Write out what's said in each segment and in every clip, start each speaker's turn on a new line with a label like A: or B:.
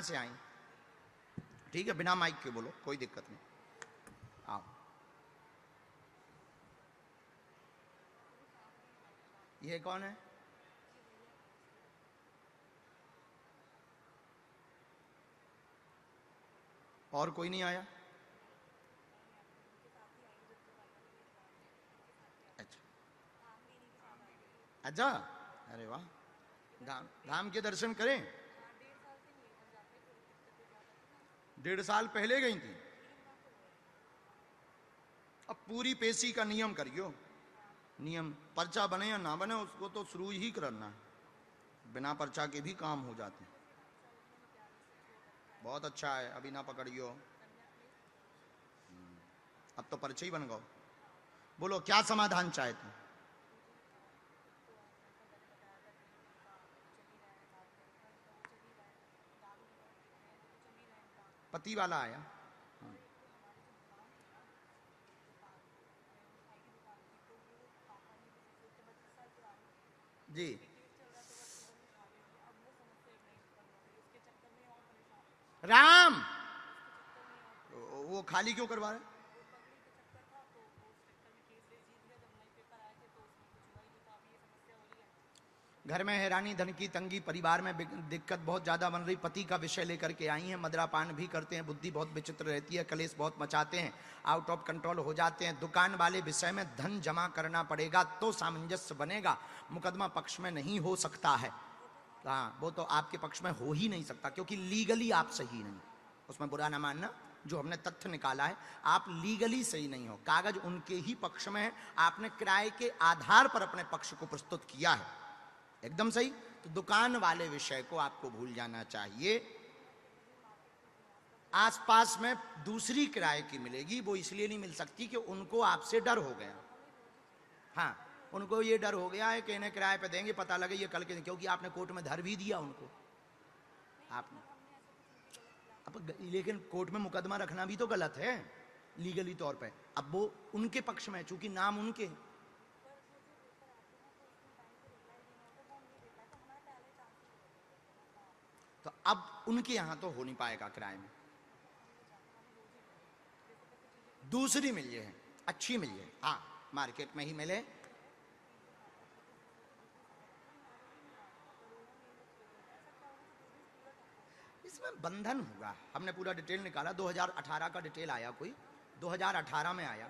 A: कहां से आई? ठीक है, बिना माइक के बोलो, कोई दिक्कत नहीं। आओ। ये कौन है? और कोई नहीं आया? अच्छा अच्छा, अरे वाह, धाम के दर्शन करें। 1.5 साल पहले गई थी। अब पूरी पेशी का नियम करियो। नियम, पर्चा बने या ना बने, उसको तो शुरू ही करना है। बिना पर्चा के भी काम हो जाते हैं। बहुत अच्छा है, अभी ना पकड़ियो। अब तो पर्चे ही बन गओ। बोलो क्या समाधान चाहते हैं? पति वाला आया। जी, राम, वो खाली क्यों करवा रहे? घर में हैरानी, धन की तंगी, परिवार में दिक्कत बहुत ज्यादा बन रही, पति का विषय लेकर के आई हैं। मदिरापान भी करते हैं, बुद्धि बहुत विचित्र रहती है, कलेश बहुत मचाते हैं, आउट ऑफ कंट्रोल हो जाते हैं। दुकान वाले विषय में धन जमा करना पड़ेगा तो सामंजस्य बनेगा, मुकदमा पक्ष में नहीं हो सकता है। हाँ, वो तो आपके पक्ष में हो ही नहीं सकता, क्योंकि लीगली आप सही नहीं। उसमें बुरा ना मानना, जो हमने तथ्य निकाला है, आप लीगली सही नहीं हो। कागज उनके ही पक्ष में है, आपने किराए के आधार पर अपने पक्ष को प्रस्तुत किया है, एकदम सही। तो दुकान वाले विषय को आपको भूल जाना चाहिए। आसपास में दूसरी किराए की मिलेगी, वो इसलिए नहीं मिल सकती कि उनको आपसे डर हो गया। हाँ, उनको ये डर हो गया है कि इन्हें किराए पे देंगे, पता लगे ये कल के, क्योंकि आपने कोर्ट में धर भी दिया उनको। आपने अब, लेकिन कोर्ट में मुकदमा रखना भी तो गलत है लीगली तौर पे। अब वो उनके पक्ष में है, चूंकि नाम उनके, तो अब उनके यहां तो हो नहीं पाएगा किराए में। दूसरी मिल जाए, अच्छी मिल जाए, हाँ, मार्केट में ही मिले। इसमें बंधन होगा, हमने पूरा डिटेल निकाला। 2018 का डिटेल आया, कोई 2018 में आया।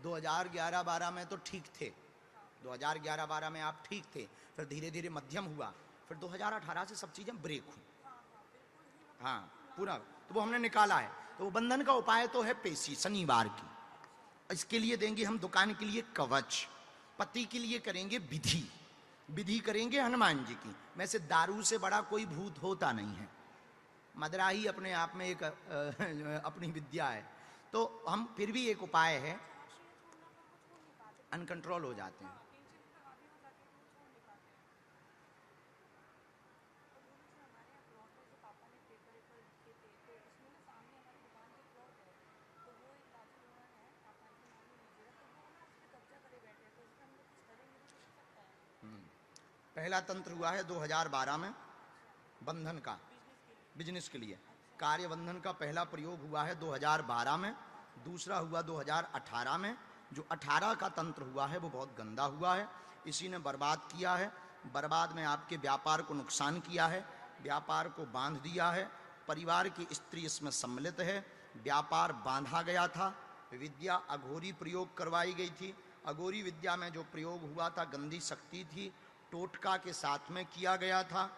A: 2011-12 में तो ठीक थे, 2011-12 में आप ठीक थे, फिर धीरे धीरे मध्यम हुआ, फिर 2018 से सब चीजें ब्रेक हुई। हाँ, पूरा तो वो हमने निकाला है। तो वो बंधन का उपाय तो है पेशी शनिवार की, इसके लिए देंगे हम दुकान के लिए कवच, पति के लिए करेंगे विधि, विधि करेंगे हनुमान जी की। वैसे दारू से बड़ा कोई भूत होता नहीं है, मदरा ही अपने आप में एक अपनी विद्या है। तो हम फिर भी एक उपाय है, अनकंट्रोल हो जाते हैं। पहला तंत्र हुआ है 2012 में बंधन का, बिजनेस के लिए। कार्य बंधन का पहला प्रयोग हुआ है 2012 में, दूसरा हुआ 2018 में। जो 18 का तंत्र हुआ है वो बहुत गंदा हुआ है, इसी ने बर्बाद किया है। बर्बाद में आपके व्यापार को नुकसान किया है, व्यापार को बांध दिया है, परिवार की स्त्री इसमें सम्मिलित है, व्यापार बांधा गया था, विद्या अघोरी प्रयोग करवाई गई थी। अघोरी विद्या में जो प्रयोग हुआ था गंदी शक्ति थी, टोटका के साथ में किया गया था।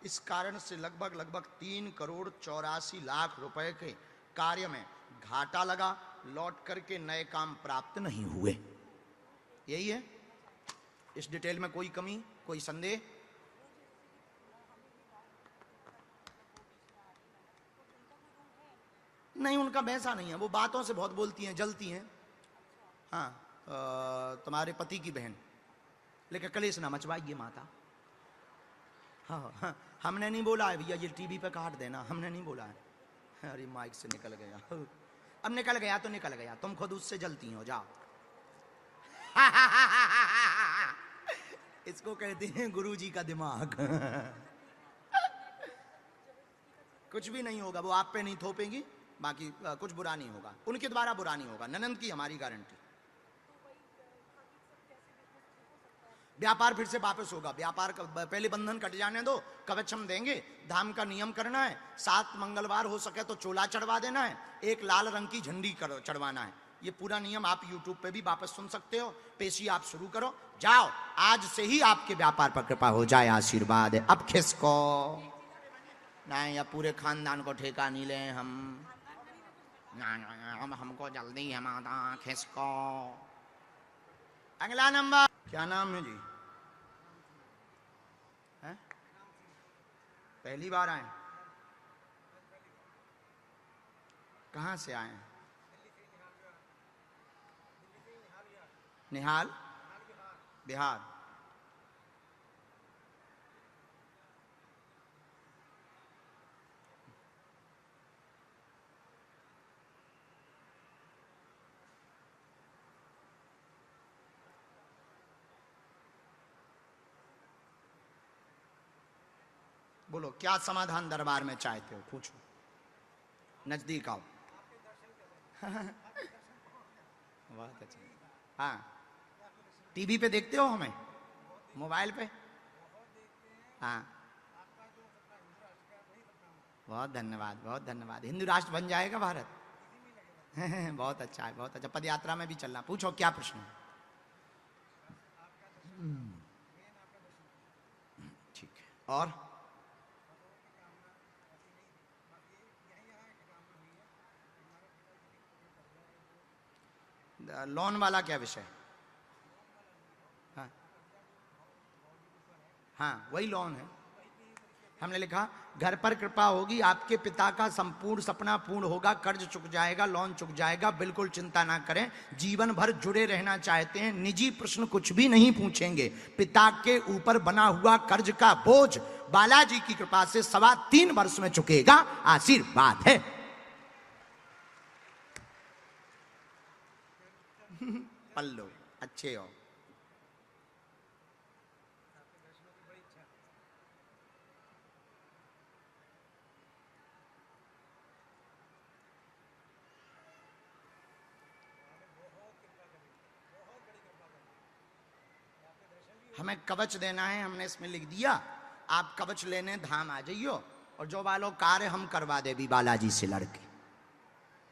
A: इस कारण से लगभग 3,84,00,000 रुपए के कार्य में घाटा लगा, लौट करके नए काम प्राप्त नहीं हुए। यही है, इस डिटेल में कोई कमी, कोई संदेह? नहीं, उनका वैसा नहीं है, वो बातों से बहुत बोलती हैं, जलती हैं। हाँ, तुम्हारे पति की बहन, लेकिन कलेश ना मचवाइए माता। हाँ हाँ, हमने नहीं बोला है भैया, ये टीवी पे काट देना, हमने नहीं बोला है। अरे माइक से निकल गया, अब निकल गया तो निकल गया, तुम खुद उससे जलती हो, जाओ। इसको कहते हैं गुरुजी का दिमाग। कुछ भी नहीं होगा, वो आप पे नहीं थोपेंगी, बाकी कुछ बुरा नहीं होगा, उनके द्वारा बुरा नहीं होगा, ननंद की हमारी गारंटी। व्यापार फिर से वापस होगा, व्यापार का पहले बंधन कट जाने दो, कवच हम देंगे। धाम का नियम करना है, 7 मंगलवार हो सके तो चोला चढ़वा देना है, एक लाल रंग की झंडी चढ़वाना है। ये पूरा नियम आप YouTube पे भी वापस सुन सकते हो। पेशी आप शुरू करो, जाओ, आज से ही आपके व्यापार पर कृपा हो जाए, आशीर्वाद है। अब खिसको नहीं, या पूरे खानदान को ठेका नहीं ले हम, ना हम, हमको जल्दी है माता, खिसको। अगला नंबर, क्या नाम है जी? है? पहली बार आए? कहाँ से आए? निहाल, बिहार। बोलो क्या समाधान दरबार में चाहते हो, पूछो, नजदीक आओ। बहुत अच्छा। हाँ, टीवी पे देखते हो हमें, मोबाइल पे? हाँ, बहुत धन्यवाद, बहुत धन्यवाद। हिंदू राष्ट्र बन जाएगा भारत। बहुत अच्छा है, बहुत अच्छा। पद यात्रा में भी चलना। पूछो क्या प्रश्न है? ठीक है, और लोन वाला क्या विषय? हाँ हाँ, वही लोन है। हमने लिखा घर पर कृपा होगी, आपके पिता का संपूर्ण सपना पूर्ण होगा, कर्ज चुक जाएगा, लोन चुक जाएगा, बिल्कुल चिंता ना करें। जीवन भर जुड़े रहना चाहते हैं, निजी प्रश्न कुछ भी नहीं पूछेंगे। पिता के ऊपर बना हुआ कर्ज का बोझ बालाजी की कृपा से 3.25 वर्ष में चुकेगा, आशीर्वाद है। पल्लो अच्छे हो। हमें कवच देना है, हमने इसमें लिख दिया, आप कवच लेने धाम आ जाइयो, और जो वालों कार्य हम करवा दे भी बालाजी से लड़के।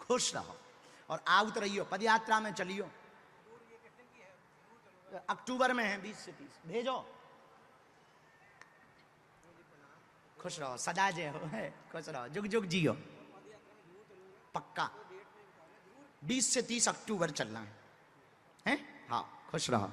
A: खुश रहो और आउत रहियो, पदयात्रा में चलियो। अक्टूबर में है 20 से 30, भेजो। खुश रहो, सदा जय हो, खुश रहो, जुग जुग जियो। पक्का 20 से 30 अक्टूबर चलना है? हाँ, खुश रहो।